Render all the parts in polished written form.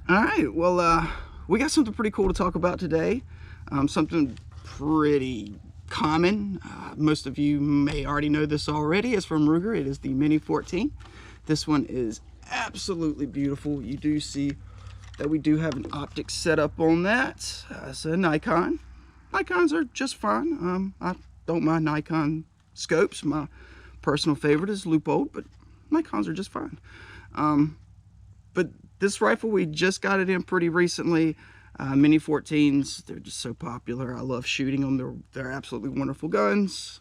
All right, well, we got something pretty cool to talk about today. Something pretty common. Most of you may already know this already. It's from Ruger. It is the Mini 14. This one is absolutely beautiful. You do see that we do have an optic setup on that. It's a Nikon. Nikons are just fine. I don't mind Nikon scopes. My personal favorite is Leupold, but Nikons are just fine. But this rifle, we just got it in pretty recently. Mini 14s, they're just so popular. I love shooting them. They're absolutely wonderful guns.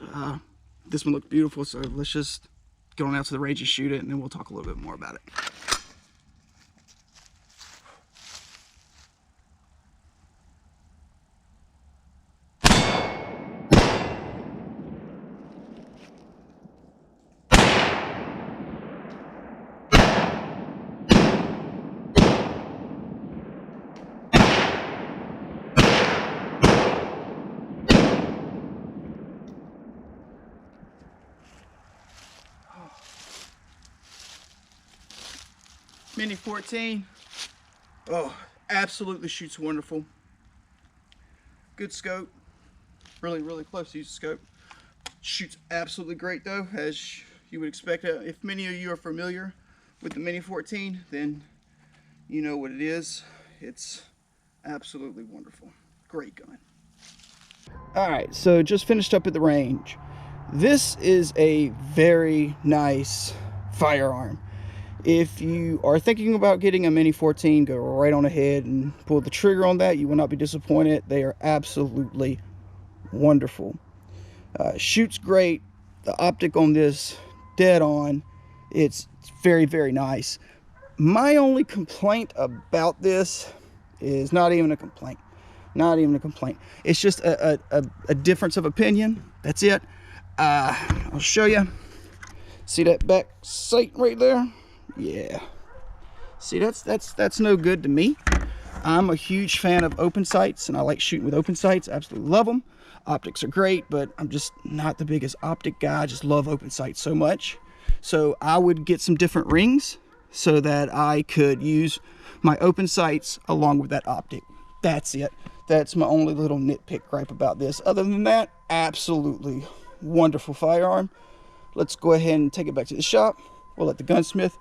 This one looked beautiful, so let's just go on out to the range and shoot it, and then we'll talk a little bit more about it. Mini 14, oh, absolutely shoots wonderful. Good scope, really close to use scope. Shoots absolutely great though, as you would expect. If many of you are familiar with the Mini 14, then you know what it is. It's absolutely wonderful. Great gun. All right, so just finished up at the range. This is a very nice firearm. If you are thinking about getting a Mini 14, go right on ahead and pull the trigger on that. You will not be disappointed. They are absolutely wonderful. Shoots great. The optic on this, dead on. It's very nice. My only complaint about this is not even a complaint. Not even a complaint. It's just a difference of opinion. That's it. I'll show you. See that back sight right there? Yeah. See, that's no good to me. I'm a huge fan of open sights, and I like shooting with open sights. Absolutely love them. Optics are great, but I'm just not the biggest optic guy. I just love open sights so much. So I would get some different rings so that I could use my open sights along with that optic. That's it. That's my only little nitpick gripe about this. Other than that, absolutely wonderful firearm. Let's go ahead and take it back to the shop. We'll let the gunsmith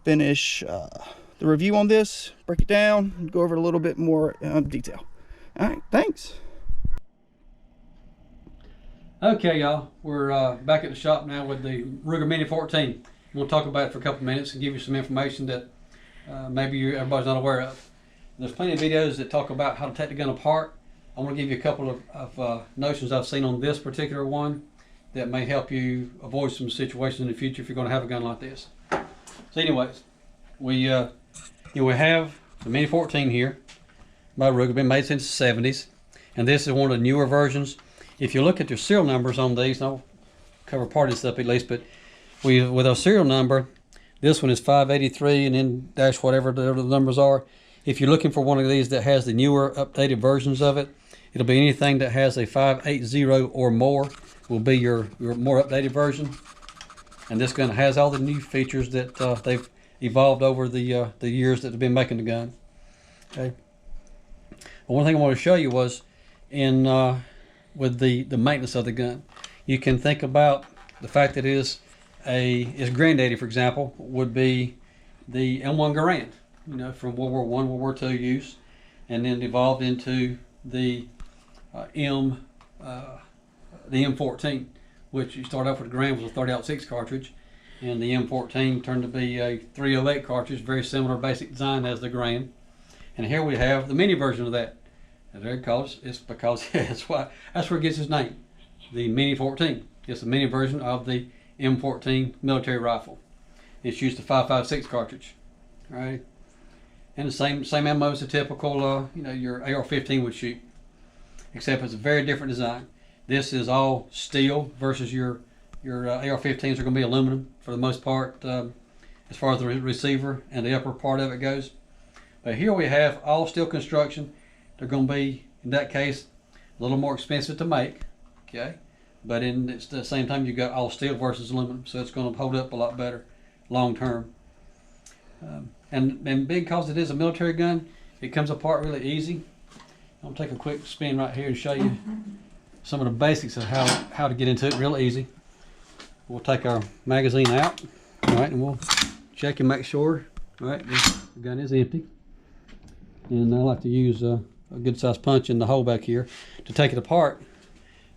finish the review on this, break it down, and go over it a little bit more detail. All right, thanks. Okay, y'all, we're back at the shop now with the Ruger Mini 14. We'll talk about it for a couple of minutes and give you some information that maybe everybody's not aware of. There's plenty of videos that talk about how to take the gun apart. I want to give you a couple of notions I've seen on this particular one that may help you avoid some situations in the future if you're going to have a gun like this. So anyways, we have the Mini 14 here by Ruger, been made since the 70s, and this is one of the newer versions. If you look at your serial numbers on these, and I'll cover part of this up at least, but with our serial number, this one is 583 and then dash whatever the other numbers are. If you're looking for one of these that has the newer updated versions of it, it'll be anything that has a 580 or more will be your more updated version. And this gun has all the new features that they've evolved over the years that they've been making the gun. Okay. Well, one thing I want to show you was with the maintenance of the gun. You can think about the fact that its granddaddy, for example, would be the M1 Garand, from World War I, World War II use, and then evolved into the M14. Which you start off with the Garand was a 30-06 cartridge, and the M14 turned to be a 308 cartridge, very similar basic design as the Garand. And here we have the mini version of that. And there it's because that's where it gets its name, the Mini 14. It's a mini version of the M14 military rifle. It shoots the 5.56 cartridge, all right? And the same ammo as the typical, your AR-15 would shoot, except it's a very different design. This is all steel versus your AR-15s are going to be aluminum for the most part, as far as the receiver and the upper part of it goes. But here we have all steel construction. They're going to be, in that case, a little more expensive to make, okay? But at the same time, you've got all steel versus aluminum, so it's going to hold up a lot better long term. And And because it is a military gun, it comes apart really easy. I'll take a quick spin right here and show you some of the basics of how to get into it real easy. We'll take our magazine out, all right, and we'll check and make sure, all right, the gun is empty. And I like to use a good sized punch in the hole back here to take it apart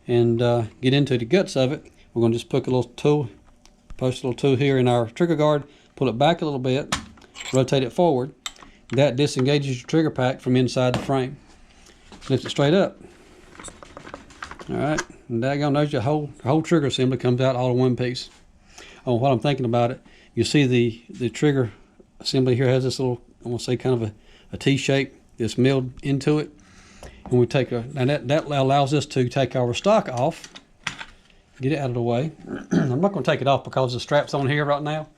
and get into the guts of it. We're going to just put a little tool, post a little tool here in our trigger guard, pull it back a little bit, rotate it forward. That disengages your trigger pack from inside the frame. Lift it straight up. All right, and daggone, there's your whole trigger assembly comes out all in one piece. Oh, while I'm thinking about it, you see the trigger assembly here has this little, I'm gonna say kind of a T shape that's milled into it. And we take and that allows us to take our stock off, get it out of the way. I'm not going to take it off because the strap's on here right now,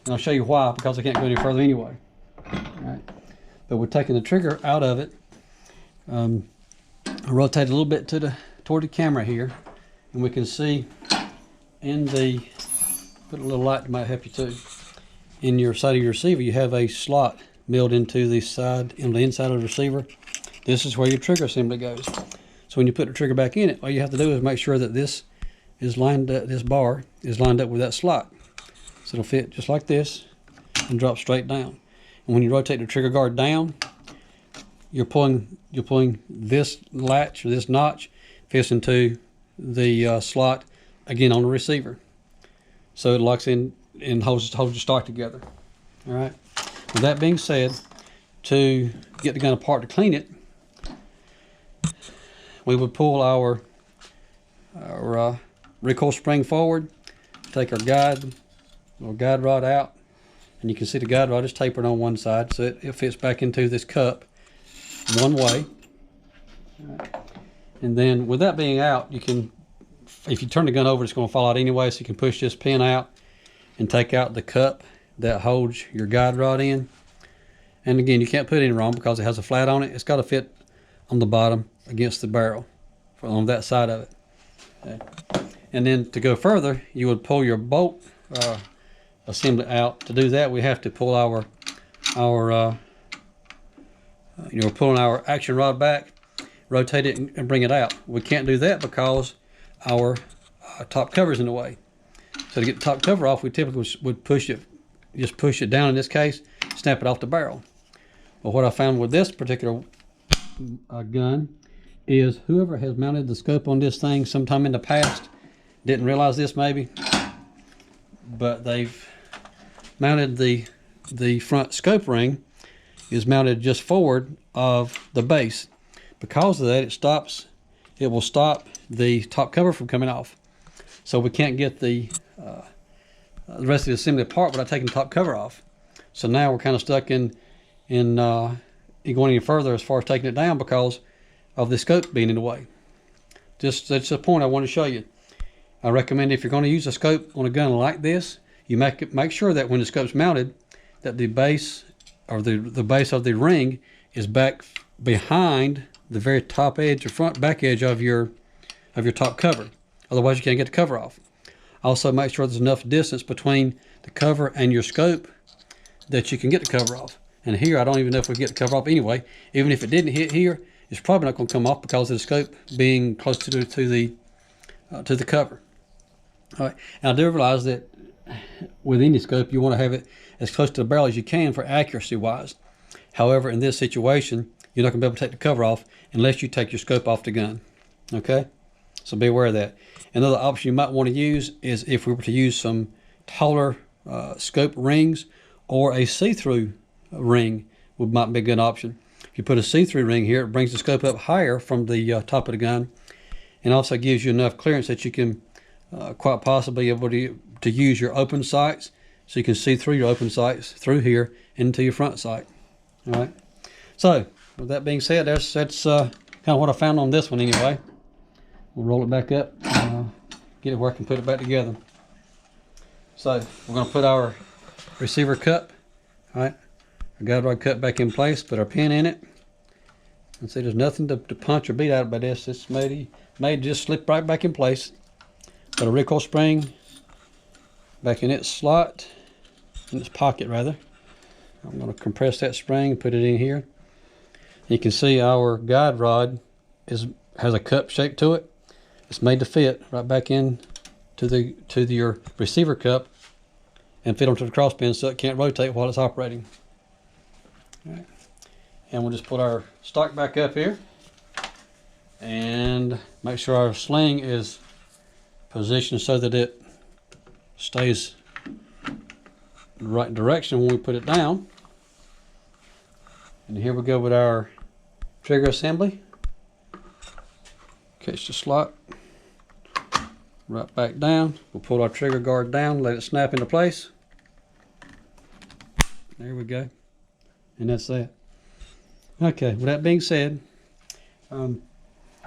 and I'll show you why, because I can't go any further anyway. All right, but we're taking the trigger out of it. I'll rotate a little bit toward the camera here, and we can see in put a little light that might help you too. In your side of your receiver, you have a slot milled into the inside of the receiver. This is where your trigger assembly goes. So when you put the trigger back in it, all you have to do is make sure that this bar is lined up with that slot. So it'll fit just like this and drop straight down. And when you rotate the trigger guard down, you're pulling this latch or this notch fits into the slot again on the receiver. So it locks in and holds your stock together. All right. With that being said, to get the gun apart to clean it, we would pull our recoil spring forward, take our guide rod out, and you can see the guide rod is tapered on one side, so it fits back into this cup one way. Right. And then with that being out, you can, if you turn the gun over, it's going to fall out anyway, so you can push this pin out and take out the cup that holds your guide rod in. And again, you can't put it in wrong because it has a flat on it. It's got to fit on the bottom against the barrel on that side of it. Okay. And then to go further, you would pull your bolt assembly out. To do that, we have to pull our pulling our action rod back, rotate it and bring it out. We can't do that because our top cover is in the way. So to get the top cover off, we typically would just push it down in this case, snap it off the barrel. But what I found with this particular gun is whoever has mounted the scope on this thing sometime in the past didn't realize this maybe, but they've mounted the front scope ring is mounted just forward of the base. Because of that, it will stop the top cover from coming off. So we can't get the rest of the assembly apart without taking the top cover off. So now we're kind of stuck in going any further as far as taking it down because of the scope being in the way. That's the point I want to show you. I recommend if you're going to use a scope on a gun like this, you make sure that when the scope's mounted, that the base or the base of the ring is back behind the very top edge or back edge of your top cover. Otherwise, you can't get the cover off. Also, make sure there's enough distance between the cover and your scope that you can get the cover off. And here, I don't even know if we get the cover off anyway. Even if it didn't hit here, it's probably not going to come off because of the scope being close to the cover. All right. And I do realize that with any scope, you want to have it as close to the barrel as you can for accuracy-wise. However, in this situation, you're not going to be able to take the cover off unless you take your scope off the gun. Okay? So be aware of that. Another option you might want to use is if we were to use some taller scope rings or a see-through ring might be a good option. If you put a see-through ring here, it brings the scope up higher from the top of the gun and also gives you enough clearance that you can quite possibly be able to use your open sights, so you can see through your open sights through here into your front sight. All right. So with that being said, that's kind of what I found on this one anyway. We'll roll it back up, get it where I can put it back together. So we're going to put our receiver cup, all right, our guide rod cup back in place, put our pin in it. And see, there's nothing to punch or beat out by this. It's made to just slip right back in place. Put a recoil spring back in its slot, in its pocket rather. I'm going to compress that spring, put it in here. You can see our guide rod has a cup shape to it. It's made to fit right back in to your receiver cup and fit onto the cross pin so it can't rotate while it's operating. All right. And we'll just put our stock back up here and make sure our sling is positioned so that it stays the right direction when we put it down. And here we go with our trigger assembly. Catch the slot right back down. We'll pull our trigger guard down, let it snap into place. There we go. And that's that. Okay, with that being said, and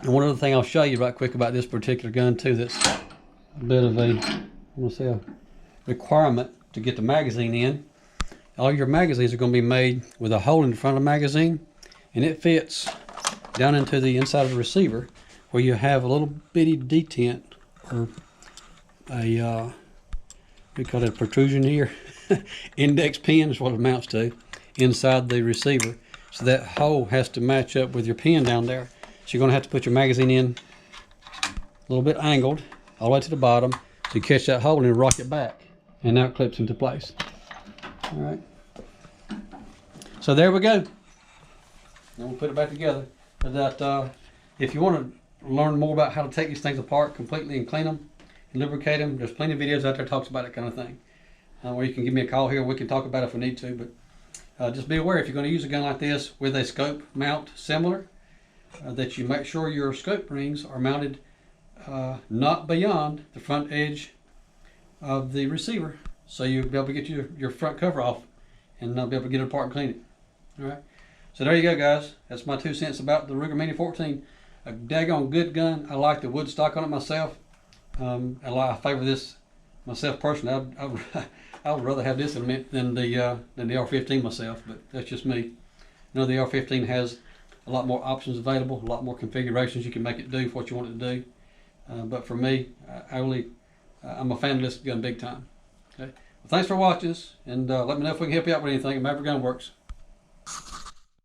one other thing I'll show you right quick about this particular gun too, that's a bit of a requirement to get the magazine in. All your magazines are going to be made with a hole in the front of the magazine, and it fits down into the inside of the receiver where you have a little bitty detent, or a we call it a protrusion here. Index pin is what it amounts to inside the receiver. So that hole has to match up with your pin down there. So you're going to have to put your magazine in a little bit angled all the way to the bottom, so you catch that hole and rock it back, and now it clips into place. All right. So there we go. Then we'll put it back together. That if you want to learn more about how to take these things apart completely and clean them and lubricate them, there's plenty of videos out there that talks about that kind of thing. Where you can give me a call here, we can talk about it if we need to. But just be aware, if you're going to use a gun like this with a scope mount similar, that you make sure your scope rings are mounted not beyond the front edge of the receiver, so you'll be able to get your front cover off and be able to get it apart and clean it. All right. So there you go, guys. That's my 2 cents about the Ruger Mini 14. A daggone good gun. I like the wood stock on it myself. I favor this myself personally. I would rather have this than the R15 myself, but that's just me. You know, the R15 has a lot more options available, a lot more configurations you can make it do for what you want it to do. But for me, I'm a fan of this gun big time. Okay. Well, thanks for watching us, and let me know if we can help you out with anything at Maverick Gun Works.